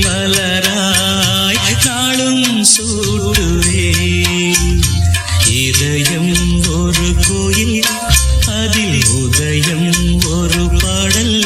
மலராய் நாளும் சூடுவே. இதயம் ஒரு கோயில், அதில் உதயம் ஒரு பாடல்.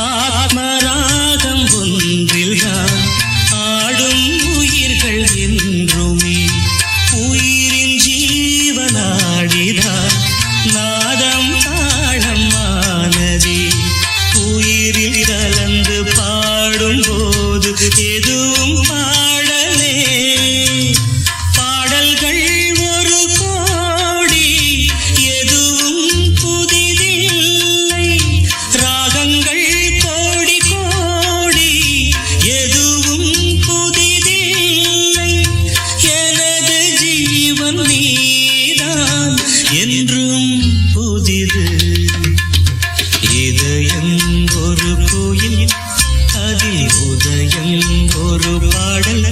ஆத்மராகம் ஒன்றில்தான் ஆடும் உயிர்கள் என்றுமே. உயிரின் ஜீவனாடிதான் நாதம் தாளமானதே. உயிரில் கலந்து பாடும் போது எதுவும் பாடலே. பாடல்கள் ஒரு கோடி, எதுவும் புதிதில்லை. ராகங்கள் கோடி கோடி, எதுவும் புதிதில்லை. எனது ஜீவன் நீதான் என்றும் புதிது. இதயம் ஒரு கோயில், அதில் உதயம் ஒரு பாடல்.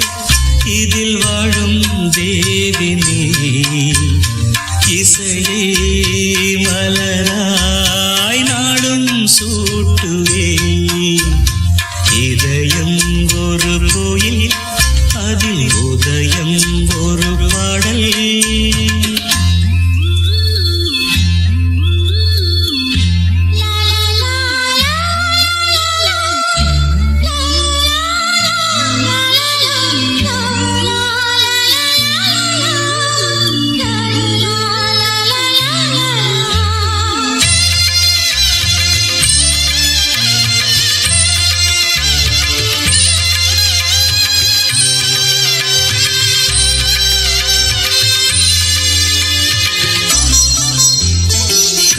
இதில் வாழும் தேவி நீ, இசையே மலராய் நாடும் சூட்டுவே. இதயம் ஒரு கோயில், அதில் உதயம் ஒரு பாடல்.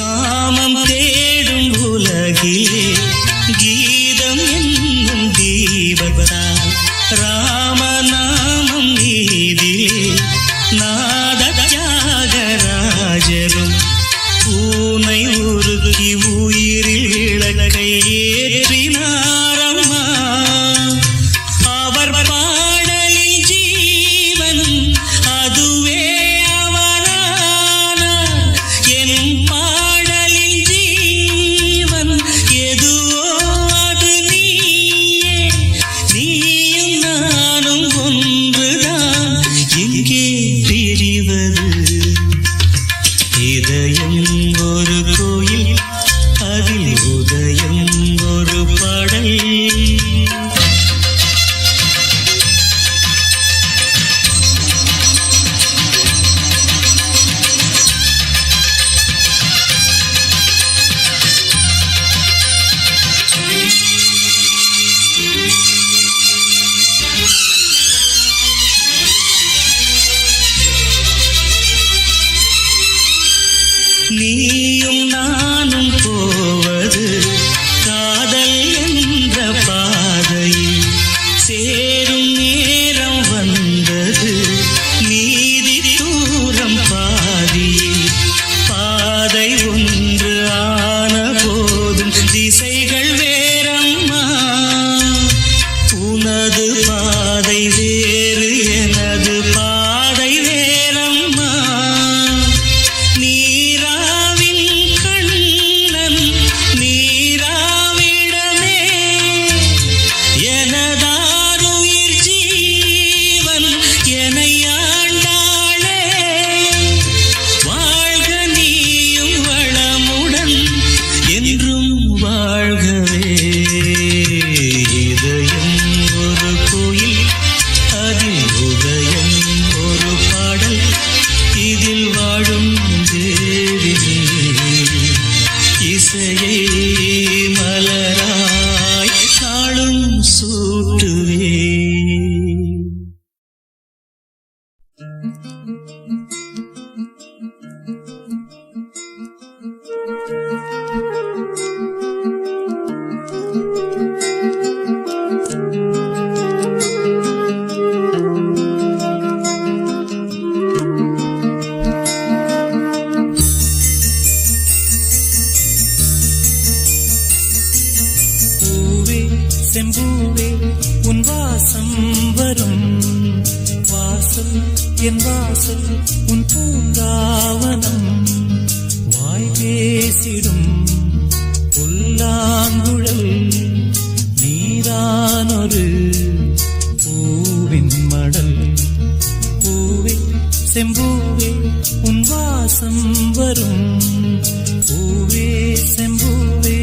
காமம் தேடும் உலகிலே கீதம் என்னும் தீபத்தால் ராமநாமம் நீதிலே நாத தியாகராஜரும் பூனை உருகி உயிரில் இலக்கை ஏற்றினாரம்மா. அவர் பாடலில் ஜீவன் அதுவே அவரானார். என் பாடலில் ஜீவன் எதுவோ அது நீயே. நீயும் நானும் ஒன்றுதான், எங்கே பிரிவது? இதயம் ஒரு கோயில், அதில் உதயம் ஒரு பாடல். நீயும் நானும் போவது காதல் என்ற பாதையில் சேரும் நேரம் வந்தது. நீதி தூரம் பாதியில் பாதை ஒன்று ஆன போதும் திசைகள் வேறம்மா. உனது பாதை வேறு, எனது பாதை வேறம்மா. நீராவின் கண்ணன் நீராவிடமே, எனதாருயிர் ஜீவன் என்னை ஆண்டாளே. வாழ்க நீயும் வளமுடன் என்றும் வாழ்கவே. இதயம் ஒரு கோயில், அதில் உதயம் ஒரு பாடல். இதில் வாழும் தேவி நீ, இசையே மலராய் நாளும் சூட்டுவே. செம்பூவே உன் வாசம் வரும் வாசல் என் வாசல் உன் பூங்காவனம் வாய் பேசிடும் புல்லாங்குழல் நீரானொரு பூவின் மடல் பூவே செம்பூவே உன் வாசம் வரும் பூவே செம்பூவே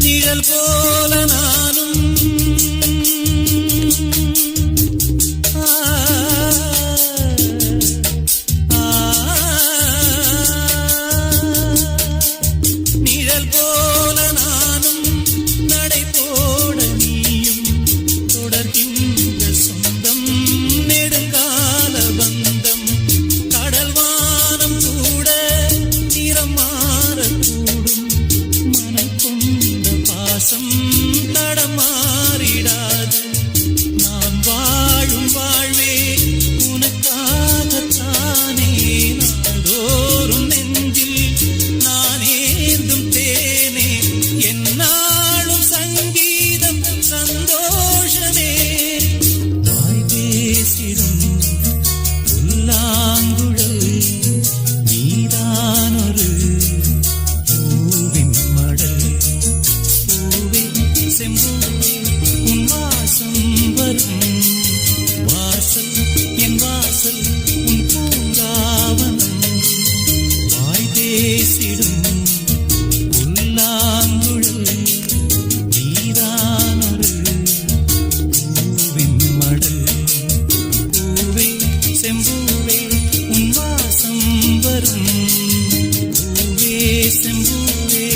நிழல் போல நானும் நிழல் போல நானும் நடை போட நீயும் தொடர்கின்ற சொந்தம் நெடுங்கால பந்தம் கடல் வானம் கூட நிறம் மாறக்கூடும் மனம் கொண்ட பாசம் தடமாறிடாது நான் வாழும் வாழ்வே உனக்காகத்தானே நாள்தோறும் நெஞ்சில் நான் ஏந்தும் தேனே என்னாலும் சங்கீதம் சந்தோஷமே வாய் பேசிடும் புல்லாங்குழல் நீதானொரு பூவின் மடல் பூவே செம்பூவே உன் வாசம் வரும் வாசல் என் வாசல் உன் பூங்காவனம் வாய் பேசிடும் புல்லாங்குழல் நீதானொரு பூவின் மடல் பூவே செம்பூவே உன் வாசம் வரும் பூவே செம்பூவே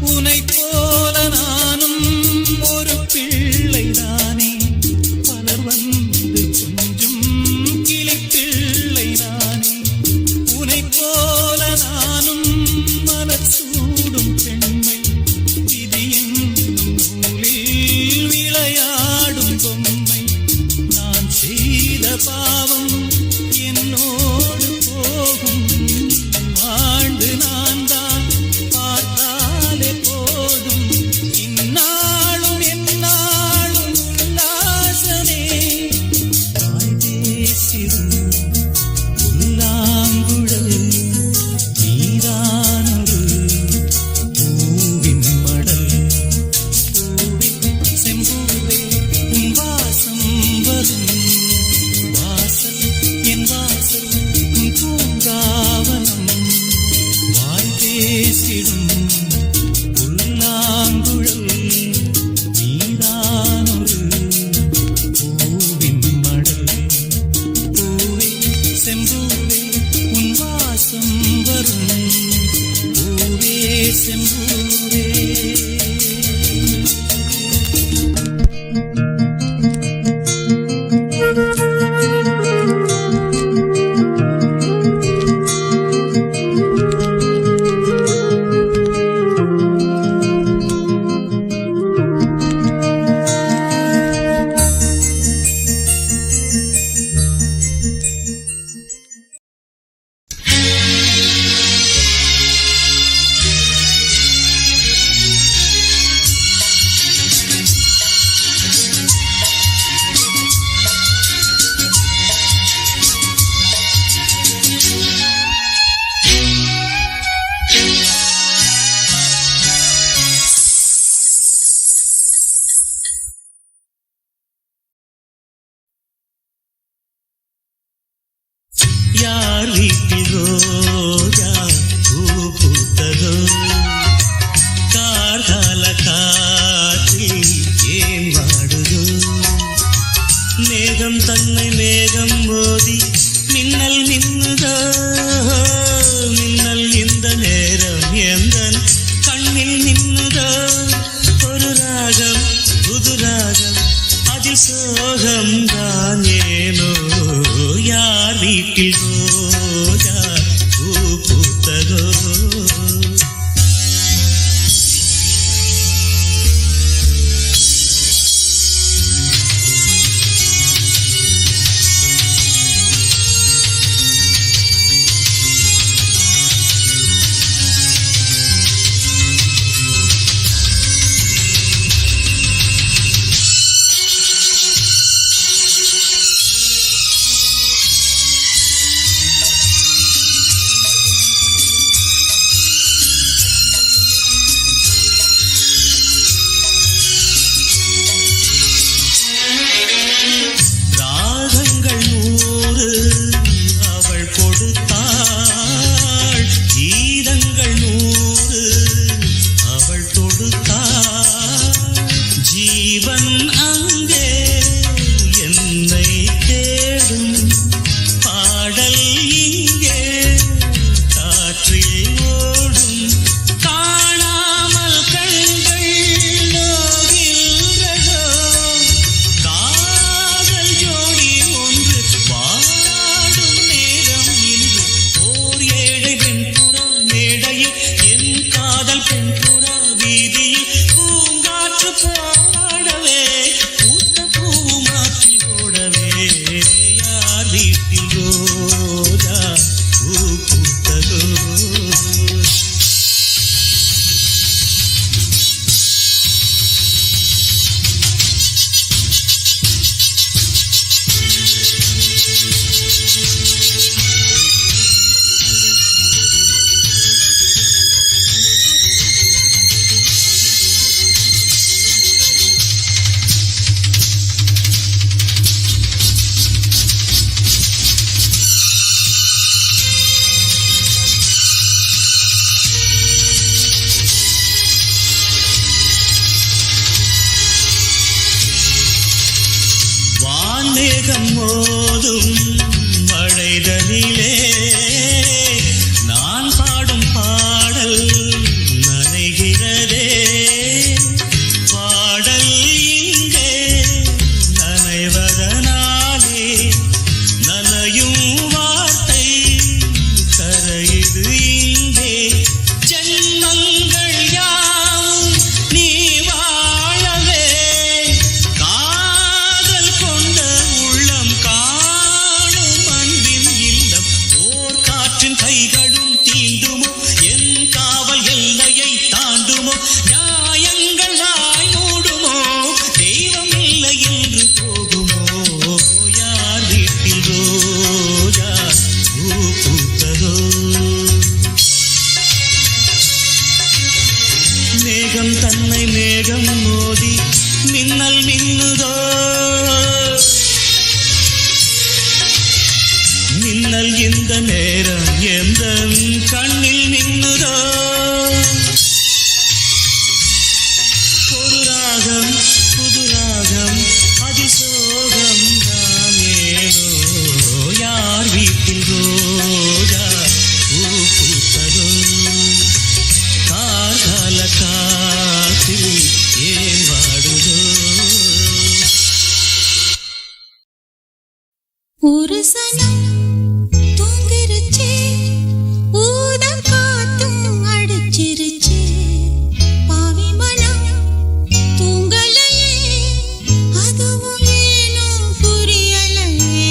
உனைப் போல நானும் ஒரு பிள்ளைதானே பலர் வந்து கொஞ்சம் கிளிப்பிள்ளைதானே உனைப் போல நானும் மலர் சூடும் பெண்மை விதி என்னும் நூலில் விளையாடும் பொம்மை நான் செய்த பாவம் என்னோடு போகும் ஆண்டு நான் தான் பார்த்தாலே போதும் இந்நாளும் எந்நாளும் உல்லாசமே வாய் பேசிடும் புல்லாங்குழல் நீதானொரு பூவின் மடல் பூவே செம்பூவே உன் வாசம் வரும் வாசல் யார் வீட்டில் ரோஜா பூ பூத்ததோ கார்கால காற்றில் ஏன் வாடுதோ மேகம் தன்னை மேகம் மோதி மின்னல் மின்னுதோ மின்னல் இந்த நேரம் எந்தன் கண்ணில் மின்னுதோ ஒரு ராகம் புது ராகம் அதில் சோகம் தான் ஏனோ யார் வீட்டில் ரோஜா பூ பூத்ததோ மேகம் மோதும் மழைதனிலே நான் பாடும் பாடல் நனைகிறதே பாடல் இங்கே நனைவதனாலே நனையும் வார்த்தை கரையுது இங்கே ஜென்மங்கள் யாவும் நீ வாழவே காதல் கொண்ட உள்ளம் காணும் அன்பின் இல்லம் ஓர் காற்றின் கைகளும் தீண்டுமோ என் காவல் எல்லையை தாண்டுமோ நியாயங்கள் வாய் மூடுமோ தெய்வம் இல்லை என்று போகுமோ யார் வீட்டில் ரோஜா பூ பூத்ததோ மேகம் தன்னை மேகம் மோதி மின்னல் மின்னுதோ மின்னல் இந்த நேரம் எந்த கண்ணில் மின்னுதோ ஒரு ராகம் புது ராகம் அதிசோகம் தான் ஏனோ யார் வீட்டில் ரோஜா பூ பூத்ததோ கார்கால காற்றில் ஏன் வாடுதோ ஒரு சனம் தூங்கிருச்சே ஊதம் காத்தும் அடிச்சிருச்சே பாவி மனம் தூங்கலையே அதுவும் ஏனோ புரியலையே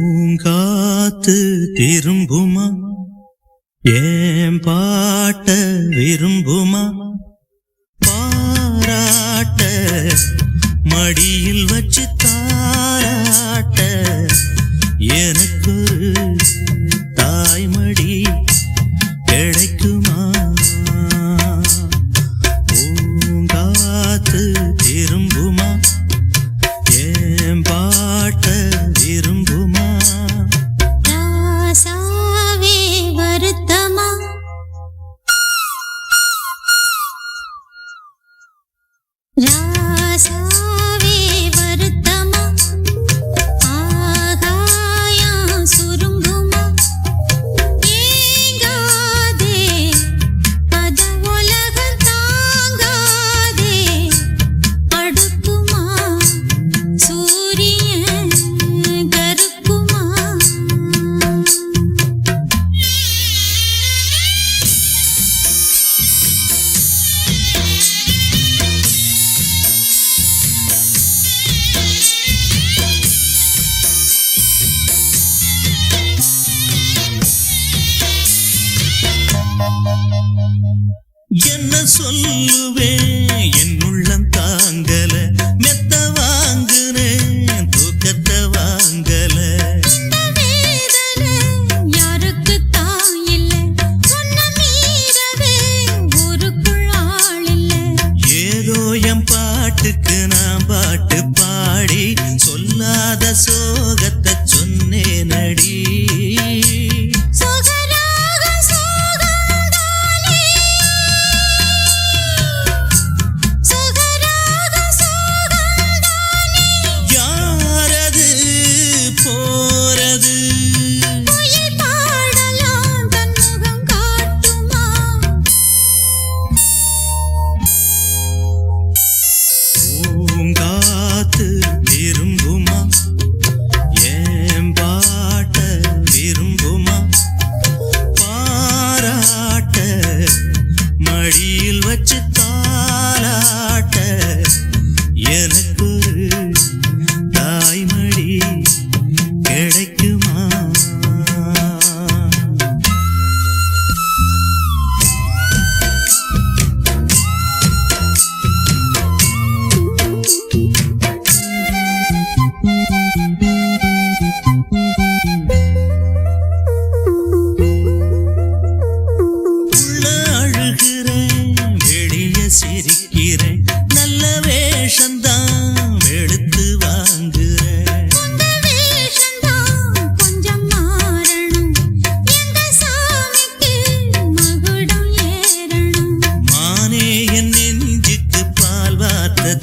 பூங்காத்து திரும்புமா ஏன் பாட்ட விரும்புமா பாராட்ட மடியில் வச்சு தாராட்ட எனக்கு தாய்மடி கிடைக்குமா பூங்காத்து திரும்புமா ஏன் பாட்ட விரும்புமா ராசாவே வருத்தமா ராசாவே வருத்தமா ஆகாயம் சுருங்குமா ஏங்காதே அத உலகம் தாங்காதே அடுக்குமா சூரியன் கருக்குமா என்ன சொல்லுவேன் என் உள்ளம் தாங்கல மெத்த வாங்குனேன் தூக்கத்தை வாங்கல வேதனை யாருக்கு தான் இல்ல சொன்ன மீறவே ஊருக்குள் ஆள் இல்ல ஏதோ என் பாட்டுக்கு நான் பாட்டு பாடி சொல்லாத சோகத்தை சொன்னேனடி சொகராக சோகந்தானே சொகராக சோகந்தானே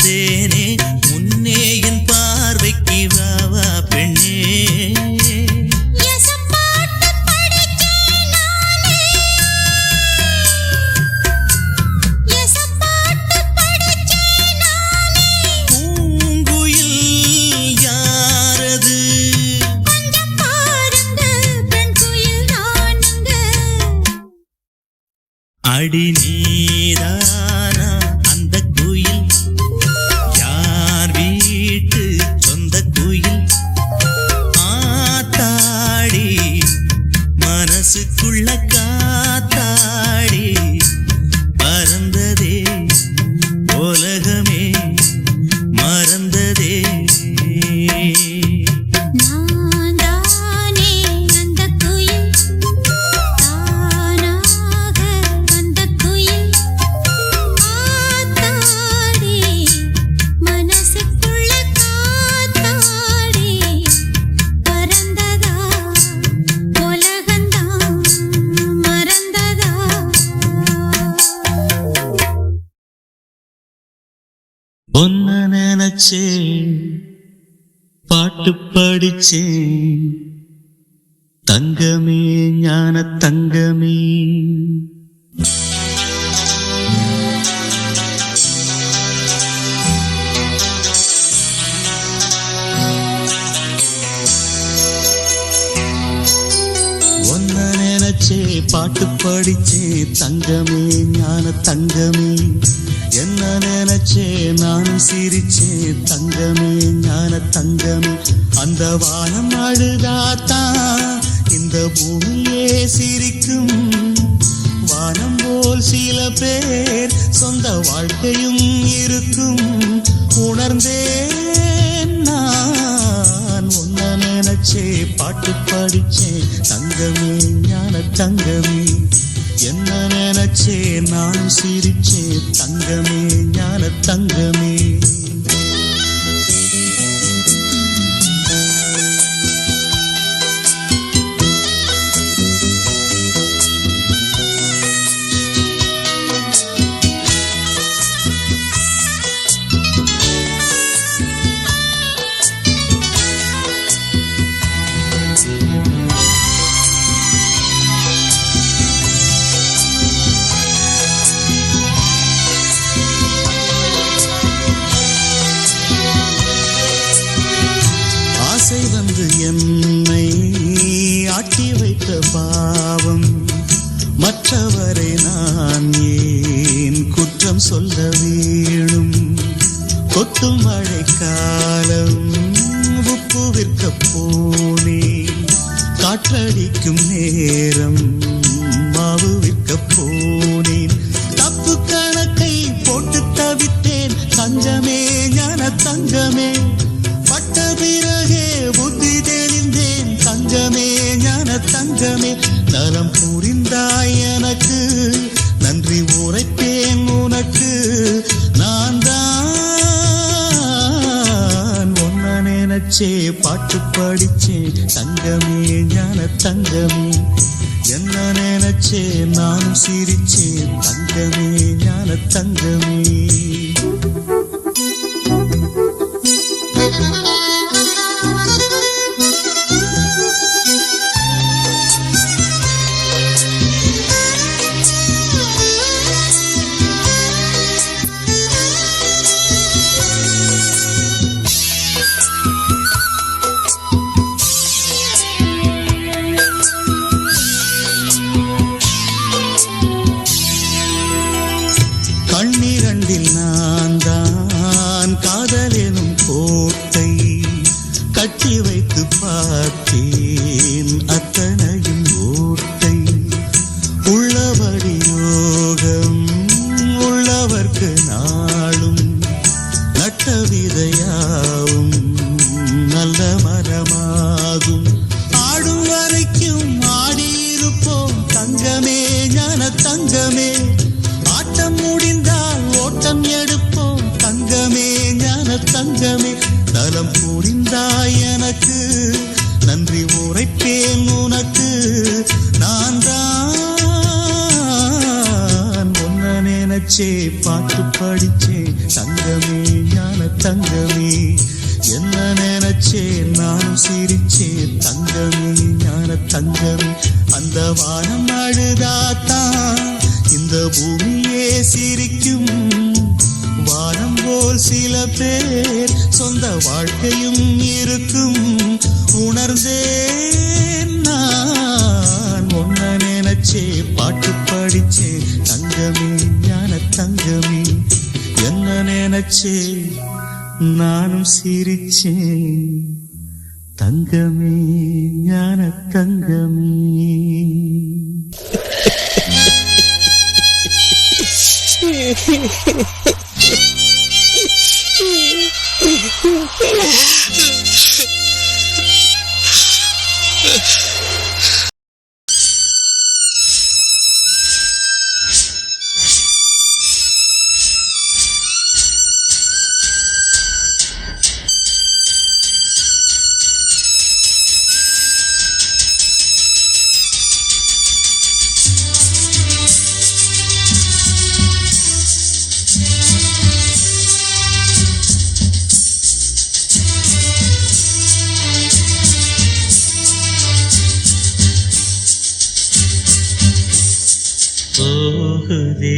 வந்தேனே முன்னே என் பார்வைக்கு வா வா பெண்ணே எசப்பாட்டு படிச்சேன் நானே எசப்பாட்டு படிச்சேன் நானே பூங்குயில் யாரது கொஞ்சம் பாருங்க பெண் குயில் நானுங்க அடி நீதானா அந்த குயில் யார் வீட்டு சொந்த குயில் ஆத்தாடி மனசுக்குள்ள காத்தாடி பறந்ததே உலகமே மறந்ததே நான் தானே அந்த குயில் தானாக வந்த குயில் ஆத்தாடி மனசுக்குள்ள காத்தாடி பறந்ததா உலகந்தான் மறந்ததா ஒன்ன நினைச்சே பாட்டு படிச்சேன் தங்கமே ஞான தங்கமே ஒன்ன நினைச்சே பாட்டு படிச்சே தங்கமே ஞான தங்கமே என்ன நினைச்சே நானும் சிரிச்சே தங்கமே ஞான தங்கமே அந்த வானம் அழுதாத்தான் இந்த பூமியே சிரிக்கும் வானம் போல் சில பேர் சொந்த வாழ்க்கையும் இருக்கும் உணர்ந்தேன் நான் ஒன்ன நினைச்சே பாட்டு படிச்சே தங்கமே ஞான தங்கமே என்ன நினைச்சே நானும் சிரிச்சே தங்கமே ஞான தங்கமே ஆசை வந்து என்னை ஆட்டி வைத்த பாவம் மற்றவரை நான் ஏன் குற்றம் சொல்ல வேணும் கொட்டும் மழைக்காலம் உப்பு விற்க போனேன் காற்றடிக்கும் நேரம் மாவு விற்க போனேன் தப்பு கணக்கை போட்டு தவித்தேன் தங்கமே ஞான தங்கமே பட்ட பிறகே புத்தி தெளிந்தேன் தங்கமே ஞான தங்கமே நலம் புரிந்தாய் எனக்கு நன்றி உரைப்பேன் உனக்கு நான் தான் ஒன்ன நினைச்சே பாட்டு படிச்சே தங்கமே ஞான தங்கமே என்ன நினைச்சே நானும் சிரிச்சே தங்கமே ஞான தங்கமே கண்ணிரண்டில் நான் தான் காதலெனும் கோட்டை கட்டி வைத்து பார்த்தேன் அத்தனையும் ஓட்டை உள்ளபடி யோகம் உள்ளவர்க்கு நாளும் நட்ட விதையாவும் நல்ல மரமாகும் ஆடும் வரைக்கும் ஆடியிருப்போம் தங்கமே ஞான தங்கமே ஆட்டம் முடிந்தால் ஓட்டம் எடுப்போம் தங்கமே ஞான தங்கமே நலம் புரிந்தாய் எனக்கு நன்றி உரைப்பேன் உனக்கு நான் தான் ஒன்ன நினைச்சே பாட்டு படிச்சே தங்கமே தங்கமே என்ன நினைச்சே நானும் சிரிச்சேன் தங்கமே ஞான தங்கமே அந்த வானம் அழுதாத்தான் இந்த பூமியே சிரிக்கும் வானம் போல் சில பேர் சொந்த வாழ்க்கையும் இருக்கும் உணர்ந்தேன் நான் உன்ன நினைச்சே பாட்டு படிச்சே தங்கமே ஞான தங்கமே என்ன நினைச்சே நானும் சிரிச்சேன் தங்கமே ஞான தங்கமே போகுதே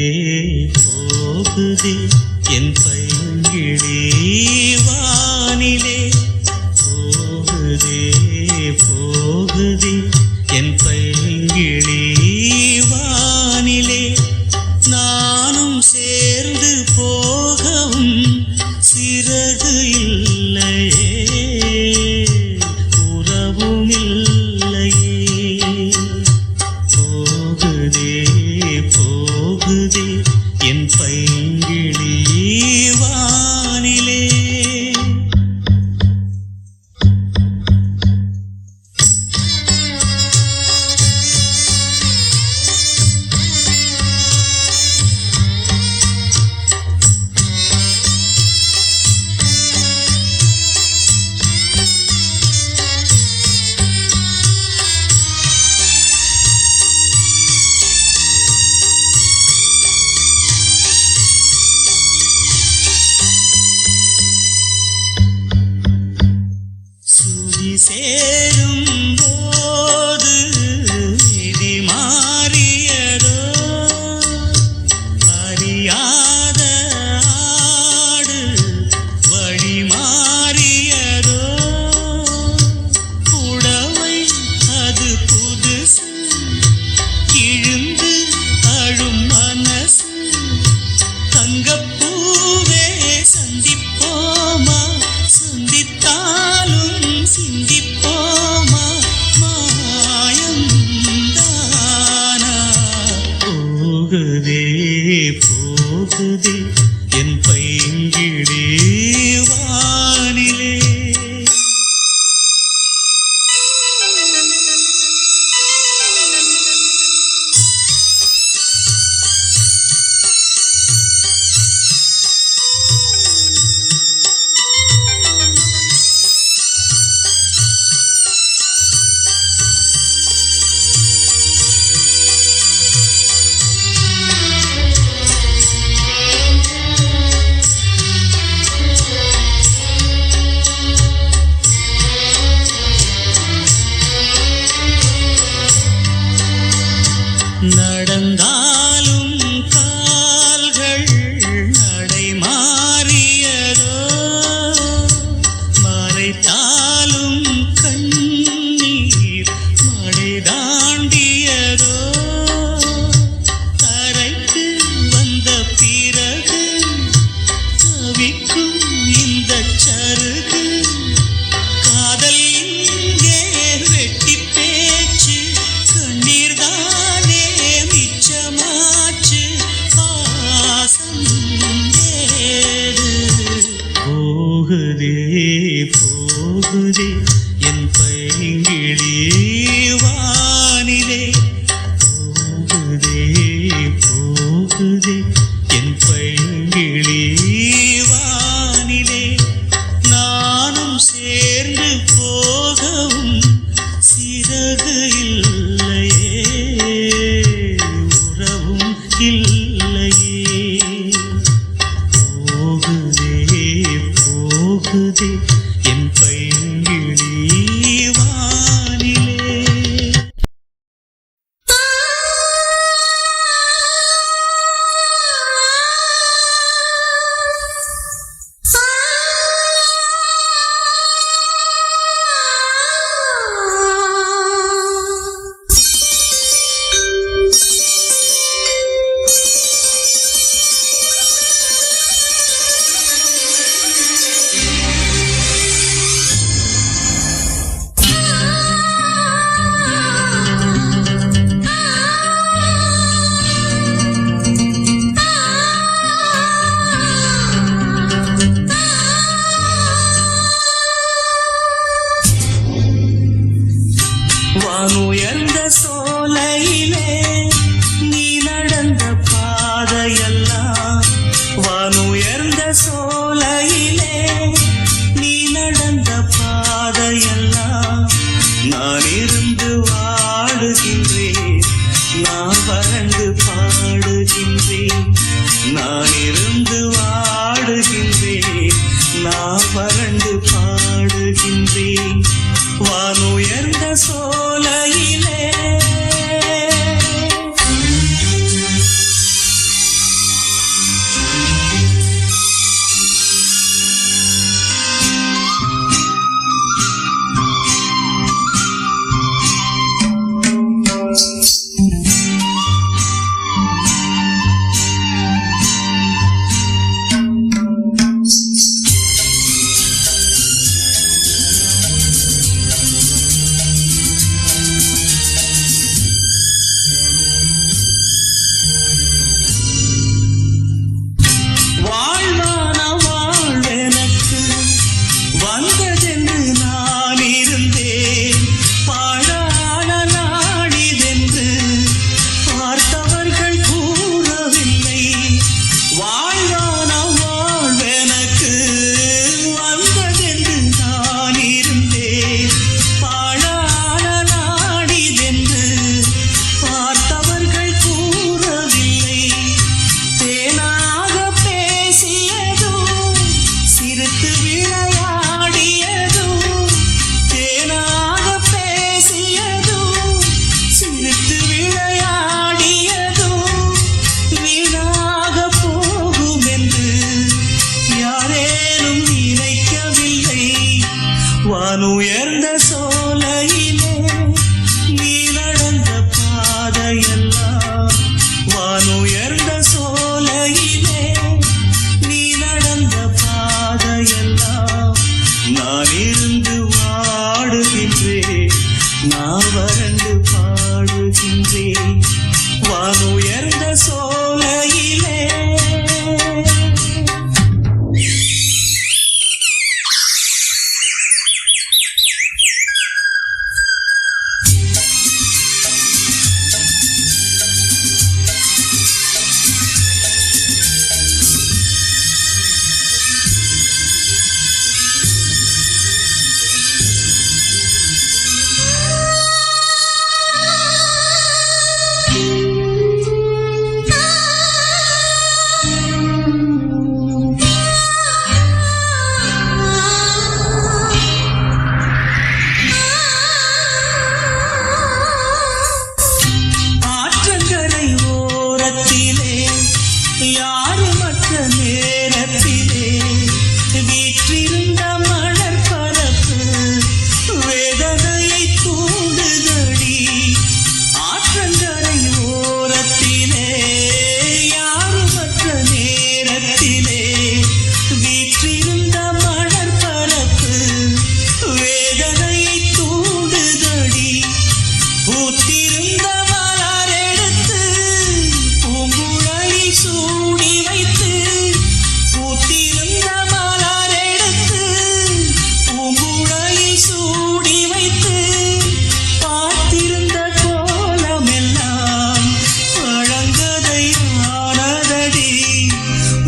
போகுதே என் பைங்கிழி வானிலே போகுதே போகுதே என் பைங்கிழி வானிலே நானும் சேர்ந்து போகவும் சிறகு இல்லையே உறவும் இல்லையே போகுதே போகுதே என் பைங்கிழி வானிலே சேரும் போது விதி மாறியதோ அறியாத ஆடு வழி மாறியதோ புடவை அது புதுசு கிழிந்து அழும் மனசு தங்கப்பூவே சந்திப்போமா சந்தித்தாலும் சிந்திப்போமா மாயம் தானா போகுதே போகுதே என் பைங்கிழி வானிலே நடந்தாலும் கால்கள் நடை மாறியதோ மறைத்தாலும் கண்ணீர் மழை தாண்டியதோ தரைக்கு வந்த பிறகு தவிக்கும் இந்த சருகு காதல் இங்கே வெட்டி பேச்சு கண்ணீர் தானே மிச்சமாச்சு பாசம் ஏது போகுதே போகுதே என் பைங்கிழி வானிலே போகுதே போகுதே என் பைங்கிழி வானிலே நானும் சேர்ந்து போகவும் சிறகு இல்லையே உறவும் இல்லையே போகுதே போகுதே என் பைங்கிளி வானிலே. வானுயர்ந்த சோலையிலே நீ நடந்த பாதையெல்லாம், வானுயர்ந்த சோலையிலே நீ நடந்த பாதையெல்லாம் நான் இருந்து வாடுகின்றேன், நான் வறண்டு பாடுகின்றேன், நான் இருந்து வாடுகின்றேன், நான் வறண்டு பாடுகின்றேன். வானுயர்ந்த சோலையிலே வானுயர்ந்த சோலையிலே நீ நடந்த பாதையெல்லாம், வானுயர்ந்த சோலையிலே நீ நடந்த பாதையெல்லாம் நான் இருந்து வாடுகின்றேன், நான் வறண்டு பாடுகின்றேன். வானுயர்ந்த சோலையிலே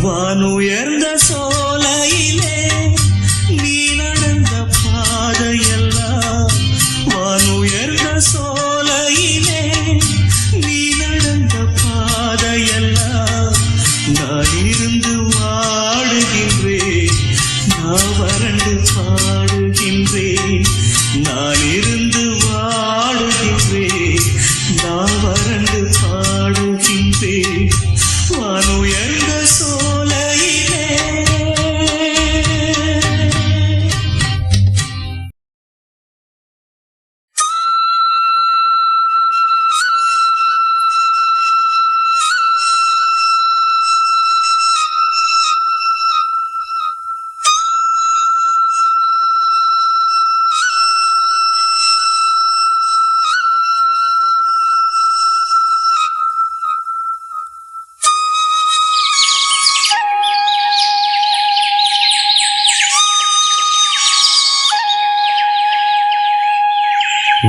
வானுயர்ந்த சோலையிலே நீ நடந்த பாதையெல்லாம், வானுயர்ந்த சோலையிலே நீ நடந்த பாதையெல்லாம் நான் இருந்து வாடுகின்றேன், நான் வறண்டு பாடுகின்றேன், நான் இருந்து வாடுகின்றேன். நான் வறண்டு பாடுகின்றேன் வானுயர்ந்த சோலையிலே.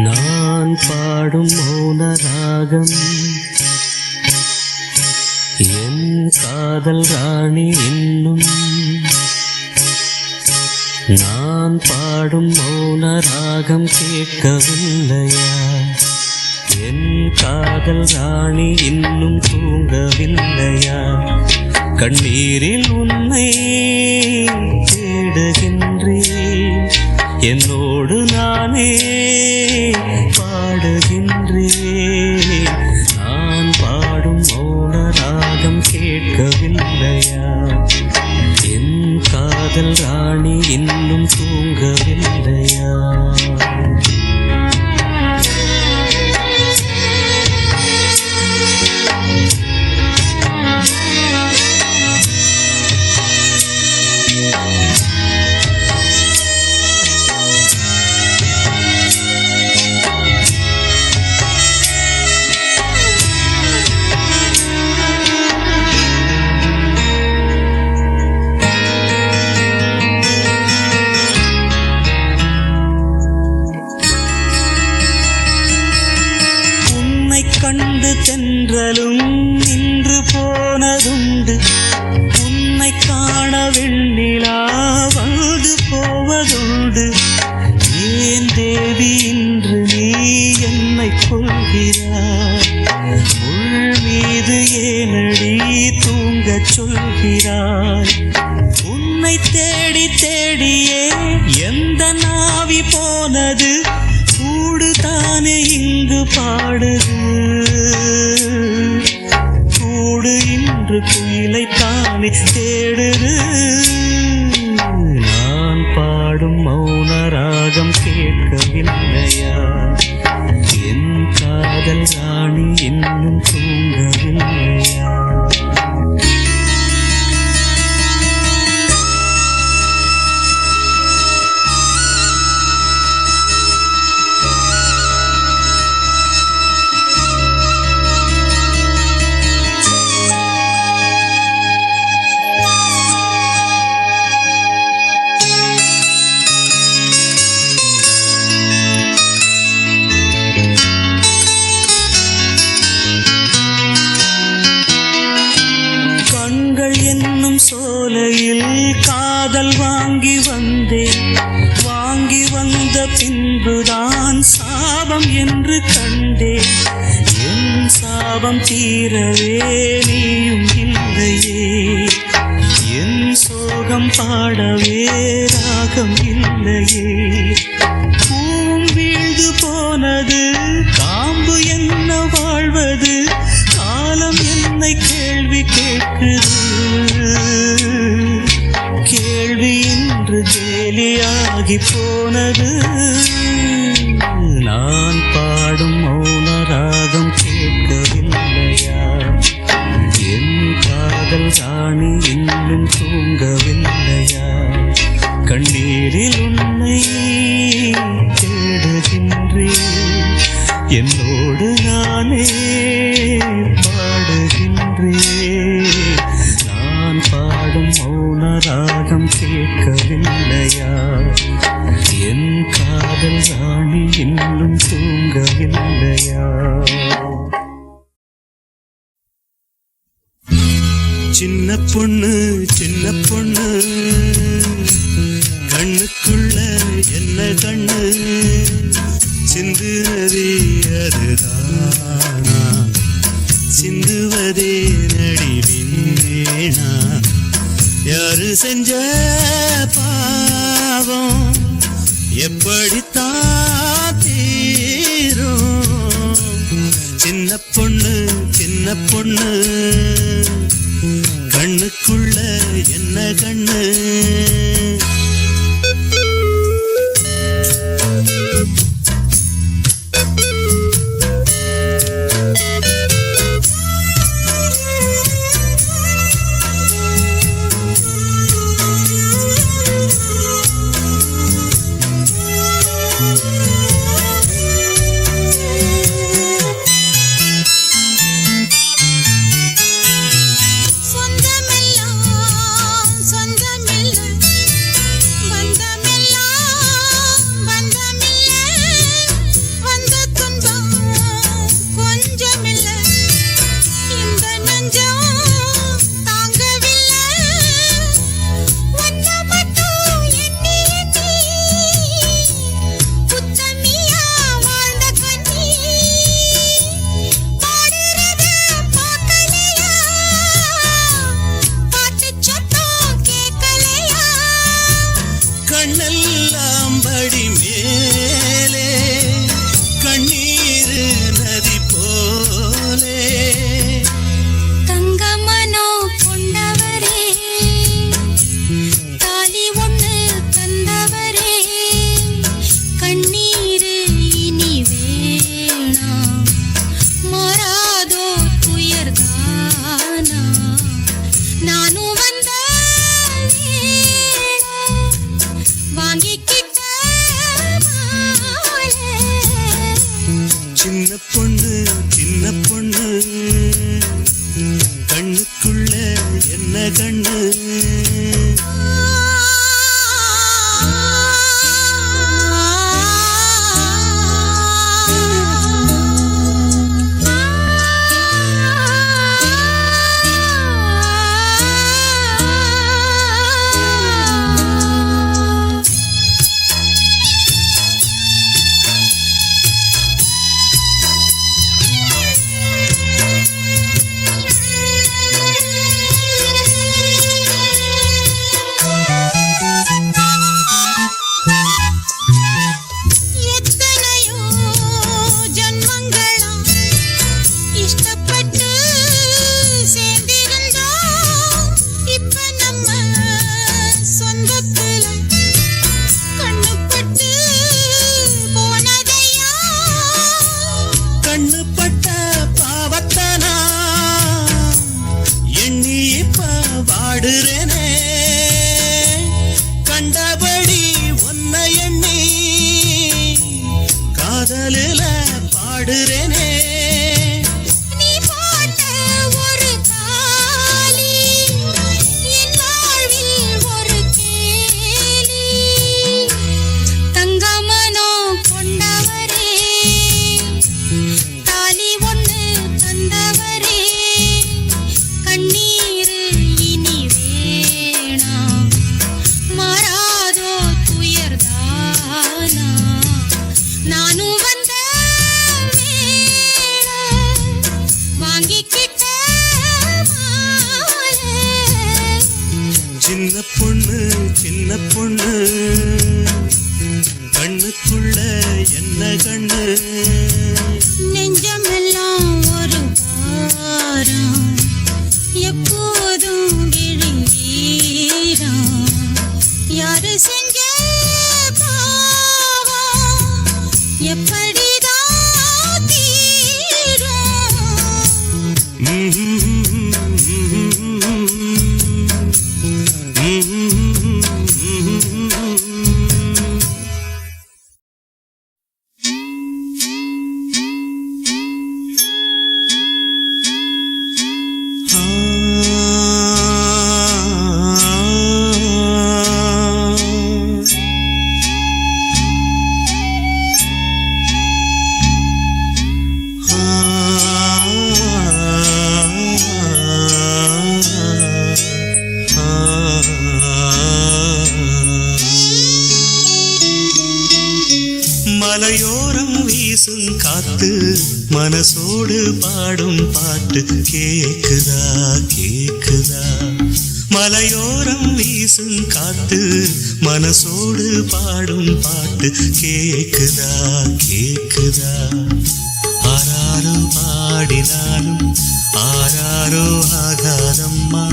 நான் பாடும் மௌன ராகம் என் காதல் ராணி இன்னும். நான் பாடும் மௌன ராகம் கேட்கவில்லையா? என் காதல் ராணி இன்னும் தூங்கவில்லையா? கண்ணீரில் உன்னை தேடுகின்றேன், என்னோடு நானே பாடுகின்றேன். நான் பாடும் மௌன ராகம் கேட்கவில்லையா? என் காதல் ராணி இன்னும் தூங்கவில்லையா? கண்டு தென்றலும் நின்று போனதுண்டு, உன்னை காண வெண்ணிலா வந்து போவதுண்டு. ஏன் தேவி இன்று நீ என்னை கொள்கிறாய்? முள் மீது ஏனடி தூங்கச் சொல்கிறாய்? உன்னை தேடி தேடியே எந்த நாவி போனது, கூடு தானே இங்கு பாடுது. கூடு இன்று குயிலை தானே தேடுது. நான் பாடும் மௌன ராகம் கேட்கவில்லையா? என் காதல் ராணி இன்னும் தூங்கவில்லையா? சோலையில் காதல் வாங்கி வந்தேன், வாங்கி வந்த பின்புதான் சாபம் என்று கண்டேன். என் சாபம் தீரவே நீயும் இல்லையே, என் சோகம் பாடவே ராகம் இல்லையே. பூவும் வீழ்ந்து போனது, காம்பு என்ன வாழ்வது? காலம் என்னை கேள்வி கேட்குது. கேள்வி இன்று கேலியாகி போனது. நான் பாடும் மௌன ராகம் கேட்கவில்லையா? என் காதல் ராணி இன்னும் தூங்கவில்லையா? கண்ணீரில் உன்னை தேடுகின்றேன், என்னோடு நானே பாடுகின்றேன். நான் பாடும் மௌன ராகம் கேட்கவில்லையா? என் காதல் ராணி இன்னும் தூங்கவில்லையா? சின்ன பொண்ணு கண்ணுக்குள்ள என்ன கண்ணு சிந்துவதே அதுதானா? சிந்துவதே நடிவேனா? யாரு செஞ்ச சின்ன பொண்ணு கண்ணுக்குள்ள என்ன கண்ணு கண்ணெல்லாம் படி மேலே கண்ணீர் நதி போலே தங்கமனோ கொண்டவரே தாலி ஒண்ணு தந்தவரே கண்ணீர் இனி வேணாம் மாறாதோ துயர்தானா நானும் வந்த சின்ன பொண்ணு கண்ணுக்குள்ள என்ன கண்ணு கண்ணுப்பட்ட பாவத்தனா எண்ணி இப்ப வாடுறேனே கண்டபடி ஒன்ன எண்ணி காதலில பாடுறேனே நீ போட்ட ஒரு காலி என் வாழ்வில் ஒரு கேலி தங்கமனோ கொண்டவரே தாலி ஒண்ணு தந்தவரே கண்ணீர் இனி வேணாம் மாறாதோ துயர்தானா நானும் வந்த வேளை வாங்கிக்கிட்ட மாலை சின்ன பொண்ணு கண்ணுக்குள்ள என்ன கண்ணு நெஞ்சமெல்லாம் ஒரு வாரம் எப்போதும் விழுங்கீரம் யாரு செஞ்ச பாவம் எப்படிதான் தீரும் மலையோரம் வீசும் காத்து மனசோடு பாடும் பாட்டு கேக்குதா கேக்குதா மலையோரம் வீசும் காத்து மனசோடு பாடும் பாட்டு கேக்குதா கேக்குதா ஆராரும் பாடினாலும் ஆராரோ ஆகாதம்மா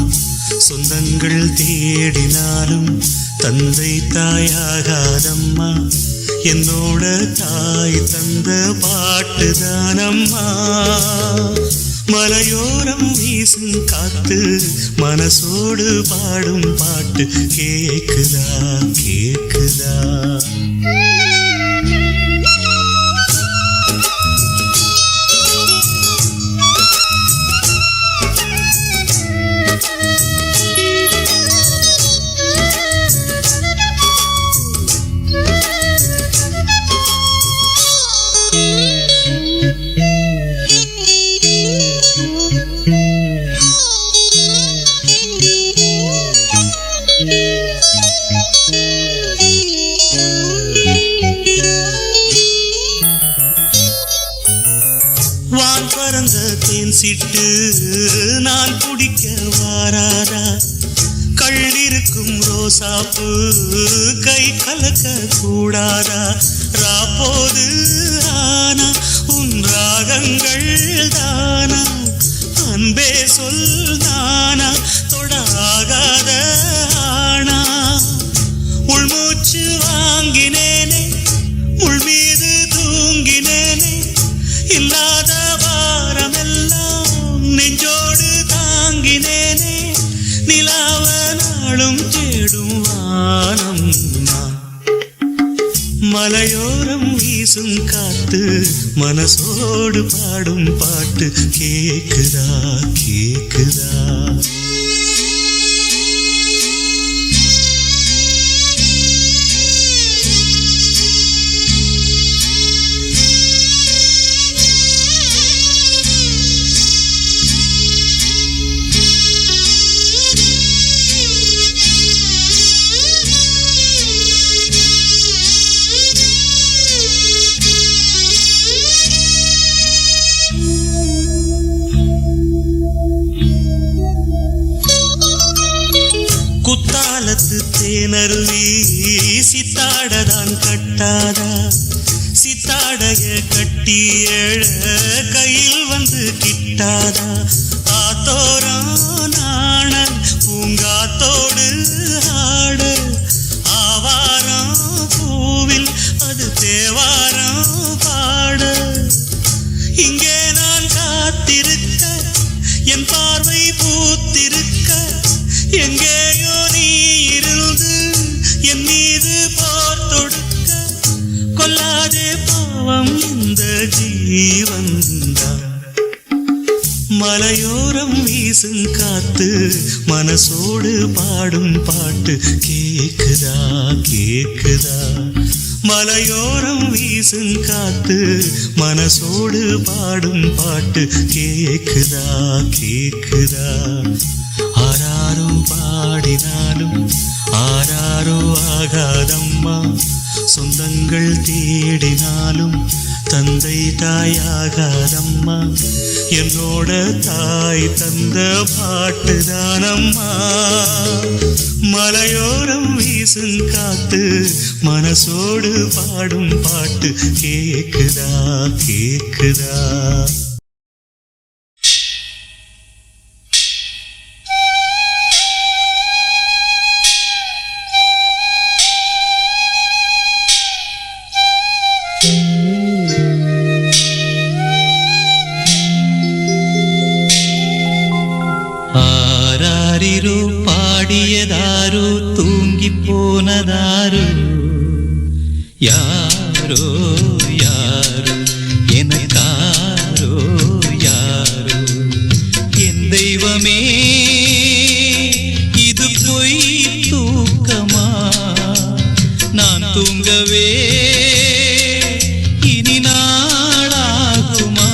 சொந்தங்கள் தேடினாலும் தந்தை தாயாகாதம்மா என்னோட தாய் தந்த பாட்டுதானம்மா மலையோரம் வீசும் காத்து மனசோடு பாடும் பாட்டு கேக்குதா கேக்குதா வான் பறந்த தேன் சிட்டு நான் குடிக்க வாராதா கள்ளிருக்கும் ரோசாப்பு கை கலக்க கூடாதா ராப்போது ஆனா உன் ராகங்கள் தானா அன்பே சொல் நானா தொடாகாத ஆனா உள்மூச்சு வாங்கினேனே உள் மீது தூங்கினேனே இல்லாத வாரமெல்லாம் நெஞ்சோடு தாங்கினேனே நிலாவ நாளும் தேடும் வானம் மலையோரம் வீசும் காத்து மனசோடு பாடும் பாட்டு கேக்குதா கேக்குதா குத்தாலத்து தேனருவி சித்தாடதான் கட்டாதா சித்தாடைய கட்டி எழ கையில் வந்து கிட்டாதா ஆத்தோரம் நாணல் பூங்காத்தோடு ஆட ஆவாரம் பூவில் அது தேவாரம் பாட இங்கே நான் காத்திருக்க என் பார்வை பூத்திருக்க எங்கேயோ நீ இருந்து என் மீது போர் தொடுக்க கொல்லாதே பாவம் இந்த ஜீவன்தான் மலையோரம் வீசும் காத்து மனசோடு பாடும் பாட்டு கேக்குதா கேக்குதா மலையோரம் வீசும் காத்து மனசோடு பாடும் பாட்டு கேக்குதா கேக்குதா ஆராரோ பாடினாலும் ஆராரோ ஆகாதம்மா சொந்தங்கள் தேடினாலும் தந்தை தாயாகாதம்மா என்னோட தாய் தந்த பாட்டுதானம்மா மலையோரம் வீசும் காத்து மனசோடு பாடும் பாட்டு கேக்குதா கேக்குதா ஆராரிரோ பாடியதாரோ தூங்கி போனதாரோ யாரோ யாரோ எனக்காரோ யாரோ என் தெய்வமே இது பொய் தூக்கமா நான் தூங்கவே இனி நாளாகுமா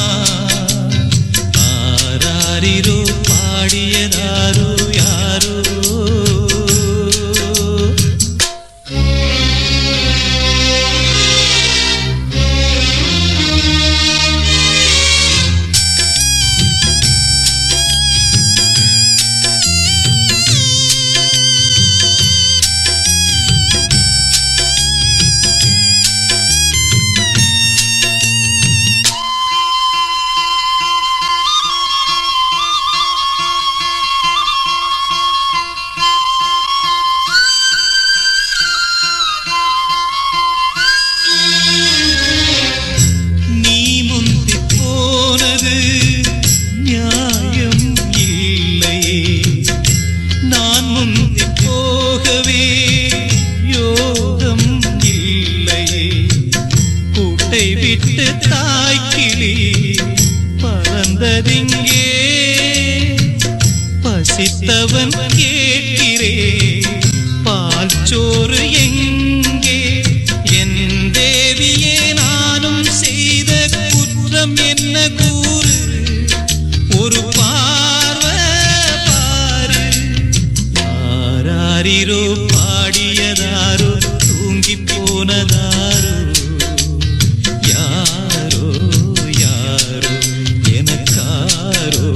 ஆராரிரோ பாடியதாரோ யாரோ பசித்தவன் கேட்கிறே பால் சோறு எங்கே என் தேவியே நானும் செய்த குற்றம் என்ன கூறு ஒரு பார்வை பாரு யாராரிரோ பாடியதாரோ தூங்கி போனதாரோ யாரோ யாரோ எனக்காரோ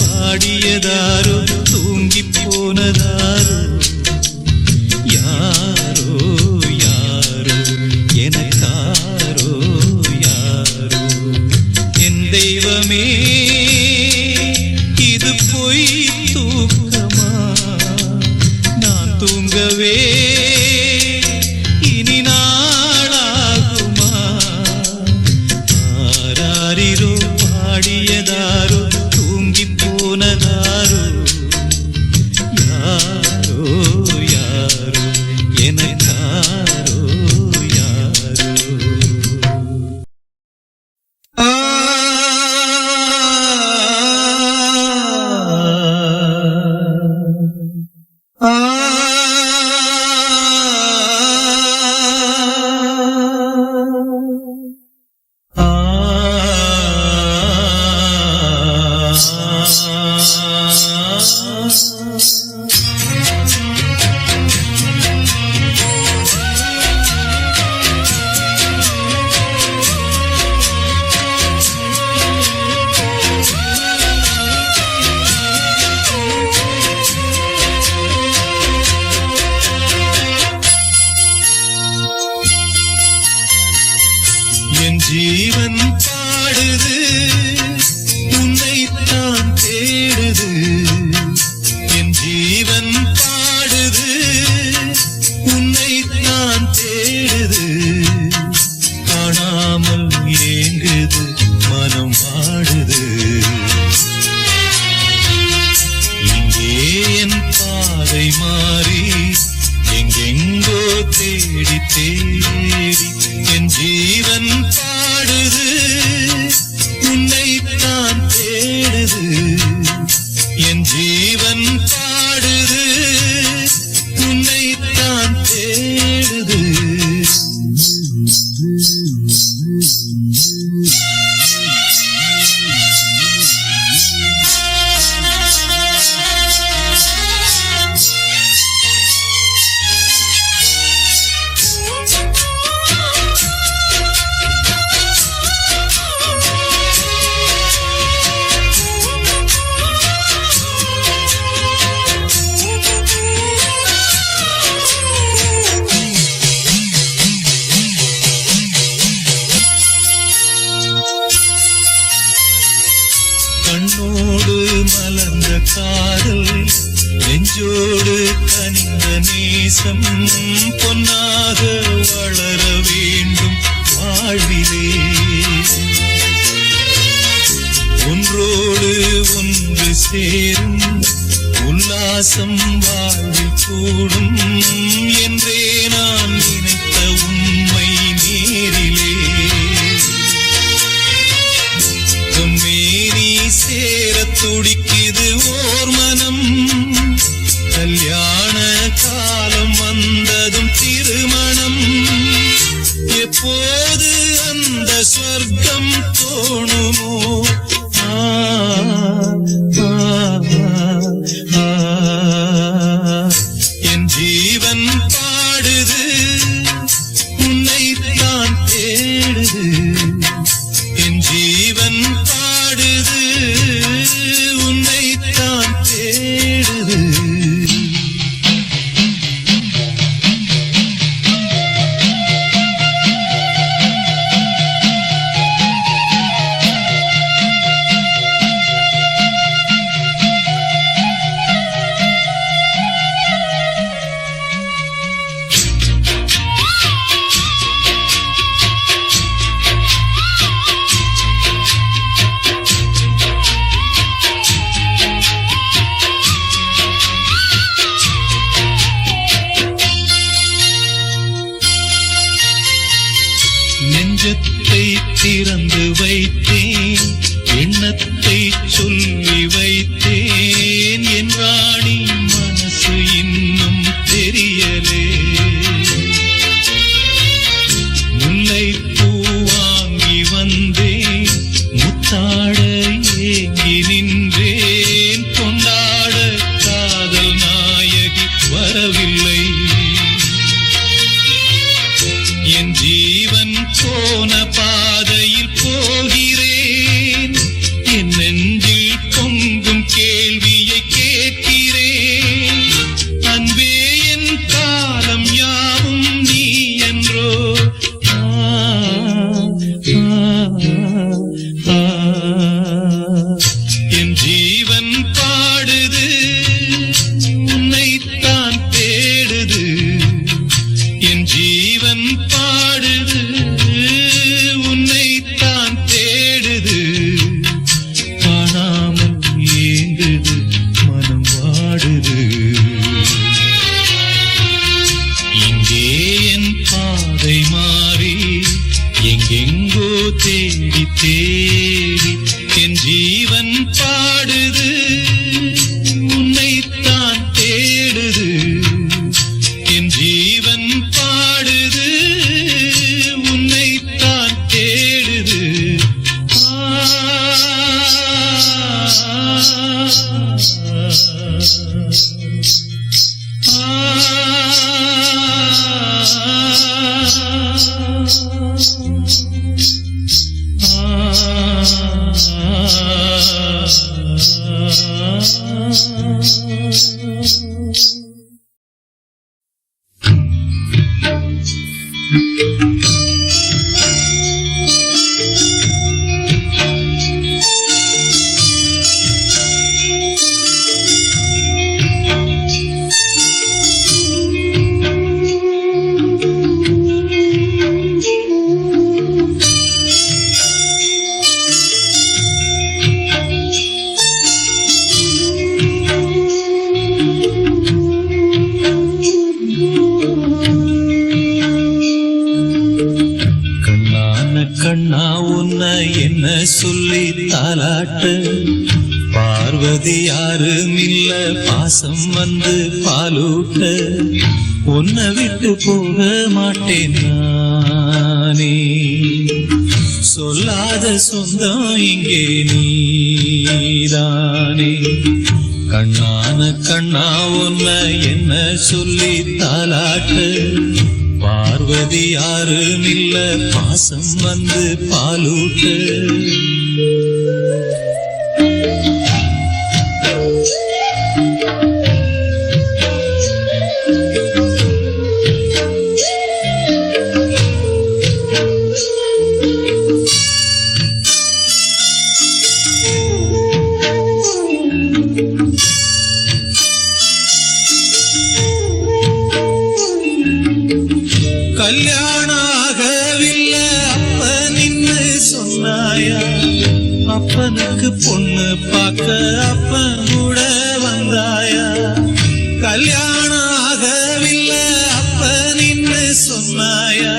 பாடியதாரோ தூங்கி போனதாரோ யாரோ யாரோ எனக்காரோ யாரோ என் தெய்வமே இது பொய் தூக்கமா நான் தூங்கவே இனி நாளாகுமா ஆராரிரோ பாடியதாரோ தூங்கி போனதாரோ யாரோ யாரோ எனக்காரோ யாரோ ஜீவன் பாடுது உன்னைத்தான் தேடுது என் ஜீவன் பாடுது உன்னைத்தான் தேடுது காணாமல் ஏங்குது மனம் வாடுது இங்கே என் பாதை மாறி எங்கெங்கோ தேடி தேடி என் ஜீவன் பாடுது உன்னைத்தான் தேடுது என் ஜீவன் பாடுது உன்னைத்தான் தேடுது கண்ணோடு மலர்ந்த காதல் நெஞ்சோடு கனிந்த நேசம் பொன்னாக வளர வேண்டும் வாழ்விலே ஒன்றோடு ஒன்று சேரும் உல்லாசம் வாழ்வில் கூடும் என்றே நான் நினைத்த உண்மை நேரிலே பொன்மேனி சேர துடிக்குது ஓர் மனம் திறந்து வைத்தேன், எண்ணத்தை சொல்லி வைத்தேன், என் ராணி மனசு இன்னும் தெரியலே. முல்லைப்பூ வாங்கி வந்தேன், முத்தாட ஏங்கி நின்றேன், கொண்டாட காதல் நாயகி வரவில்லை. என் ஜீவன் போன பாதையில் போகிறேன், என் நெஞ்சில் பொங்கும் கேள்வியை கேட்கிறேன். அன்பே என் காலம் யாவும் நீ என்றோ. என் ஜீவன் பாடுது, உன்னைத்தான் தேடுது. என் ஜீவன் பாடுது, உன்னைத்தான் தேடுது. காணாமல் ஏங்குது, மனம் வாடுது. இங்கே என் பாதை மாறி எங்கெங்கோ தேடி தேடி என் ஜீவன் பாடுது, உன்னைத்தான் தேடுது. என் ஜீவன் பாடுது, உன்னைத்தான் தேடுது. கண்ணா உன்னை என்ன சொல்லி தாலாட்ட, பார்வதி யாரும் இல்ல பாசம் வந்து பாலூட்ட. உன்னை விட்டு போக மாட்டேன் நானே, சொல்லாத சொந்தம் இங்கே நீதானே. கண்ணான கண்ணா உன்னை என்ன சொல்லி தாலாட்ட, பார்வதி யாரும் இல்ல பாசம் வந்து பாலூட்ட. கல்யாணம் ஆகவில்லை அப்ப நின்னு சொன்னாயா, அப்பனுக்கு பொண்ணு பார்க்க அப்பன் கூட வந்தாயா. கல்யாணம் ஆகவில்லை அப்ப நின்னு சொன்னாயா,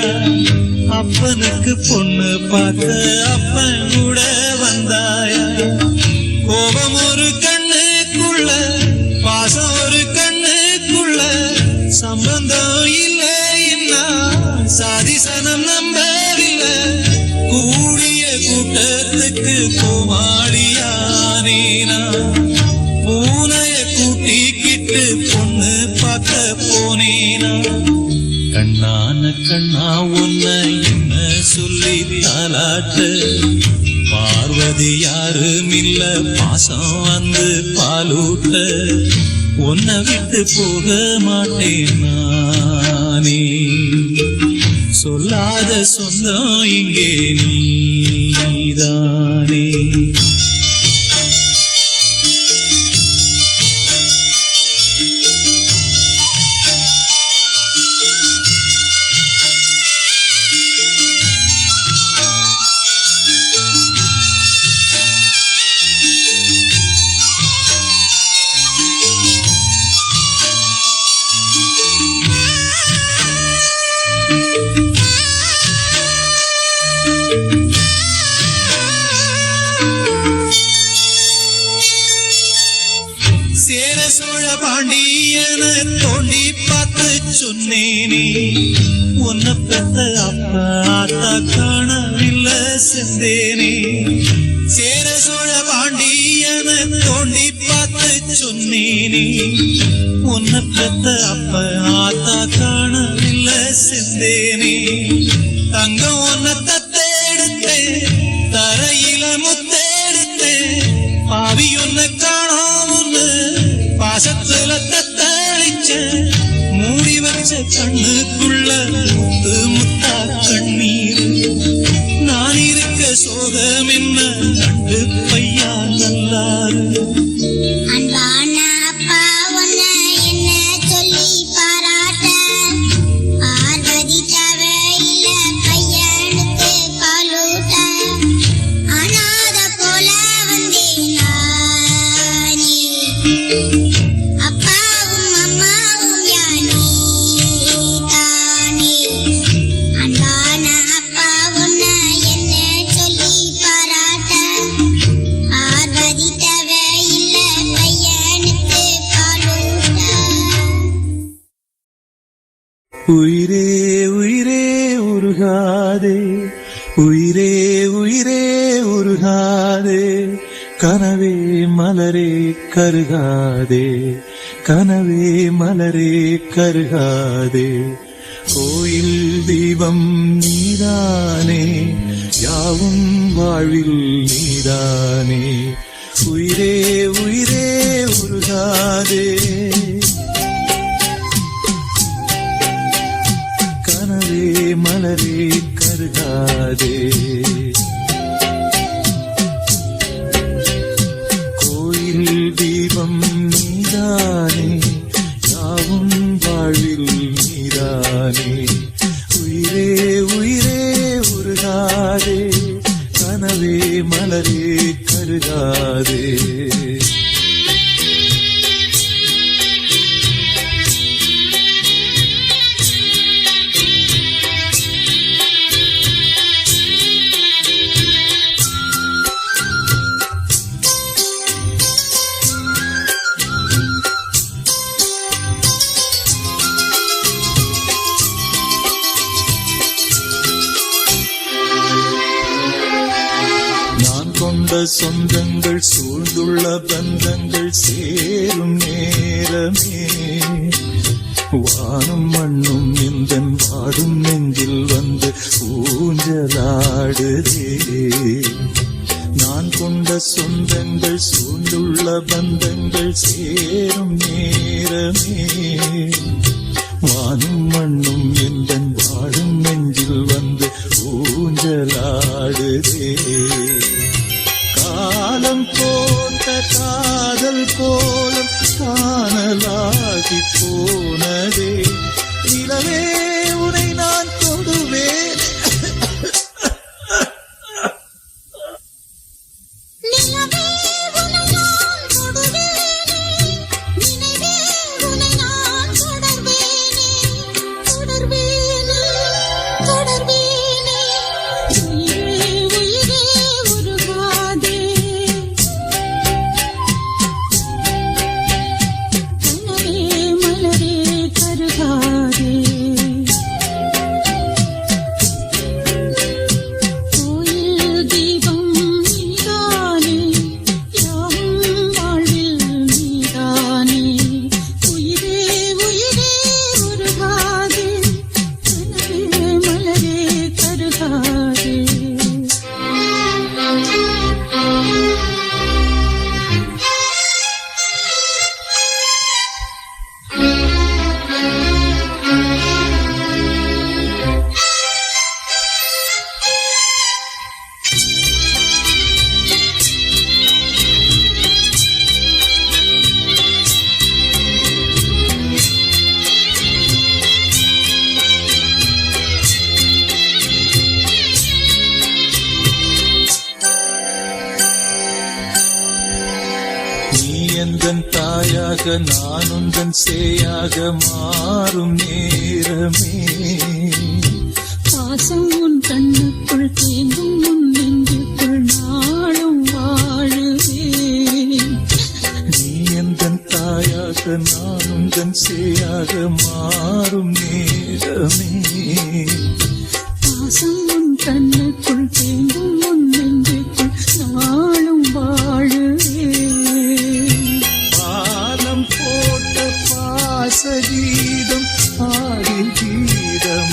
அப்பனுக்கு பொண்ணு பார்க்க அப்பன் கூட வந்தாயா. கோபம் ஒரு கண்ணுக்குள்ள, பாசம் ஒரு கண்ணுக்குள்ள, சம்பந்தம் இல்லை சாதி சனம் நம்பவில்லை. கூடிய கூட்டத்துக்கு கோமாளியானேனா, பூனைய கூட்டிக்கிட்டு பொண்ணு பார்க்க போனேனா. கண்ணான கண்ணா உன்னை என்ன சொல்லி தாலாட்ட, பார்வதி யாரும் இல்ல பாசம் வந்து பாலூட்ட. உன்னை விட்டு போக மாட்டேன் நானே, சொல்லாத சொந்தம் இங்கே நீதானே. சொன்னேனே உன்னை பெத்த அப்பா ஆத்தா காணவில்லை செந்தேனே சேர சோழ பாண்டியன தோண்டி பார்த்து சொன்னேனே உன்னை பெத்த அப்பா ஆத்தா காணவில்லை செந்தேனே தங்கம் உன்னை தத்தெடுத்தேன் தரையில முத்தெடுத்தேன் பாவி உன்னை காணாம பாசத்துல தத்தளிச்ச மூடி வச்ச கண்ணுக்குள்ள முத்து முத்தா கண்ணீர் நான் இருக்க சோகம் என்ன கண்டு பையா நல்லாரு அன்பான அப்பா உன்னை என்ன சொல்லி பாராட்ட பார்வதி தேவையில்ல பையனுக்கு பாலூட்ட அனாத போல வந்தேன் நானே அப்பாவும் அம்மாவும் யானே தானே அன்பான அப்பா உன்னை என்ன சொல்லி பாராட்ட பார்வதி தேவையில்ல பையனுக்கு பாலூட்ட உயிரே உயிரே உருகாதே உயிரே உயிரே உருகாதே கனவே மலரே கருகாதே கனவே மலரே கருகாதே கோயில் தீபம் நீதானே யாவும் வாழ்வில் நீதானே உயிரே உயிரே உருகாதே கனவே மலரே கருகாதே கோயில் தீபம் நீதானே யாவும் வாழ்வில் நீதானே உயிரே உயிரே உருகாதே கனவே மலரே கருகாதே நான் கொண்ட சொந்தங்கள் சூழ்ந்துள்ள பந்தங்கள் சேரும் நேரமே வானும் மண்ணும் எந்தன் வாடும் நெஞ்சில் வந்து ஊஞ்சலாடுதே நான் கொண்ட சொந்தங்கள் சூழ்ந்துள்ள பந்தங்கள் சேரும் நேரமே வானும் மண்ணும் எந்தன் வாடும் நெஞ்சில் வந்து ஊஞ்சலாடுதே காலம் போட்ட காதல் கோலம் காணலாகி போனதே நிலவே உனை நான் தொடுவேன் நிலவே உன்னை நான் தொடுவேனே நினைவே உன்னை நான் தொடர்வேனே தொடர்வேனே உயிரே உயிரே உருகாதே கனவே மலரே கருகாதே கோயில் தீபம் நீதானே யாவும் வாழ்வில் நீதானே உயிரே உயிரே உருகாதே கனவே மலரே கருகாதே நீ எந்தன் தாயாக நான் உந்தன் சேயாக மாறும் நேரமே பாசம் உன் கண்ணுக்குள் தேங்கும் உன் நெஞ்சுக்குள் நாளும் வாழுவேன் நீ எந்தன் தாயாக நான் உந்தன் சேயாக மாறும் நேரமே பாசம் உன் கண்ணுக்குள் தேங்கும் உன் நெஞ்சுக்குள் நாளும் வாழுவே பாலம் போட்ட பாசகீதம் ஆடி கீதமானதே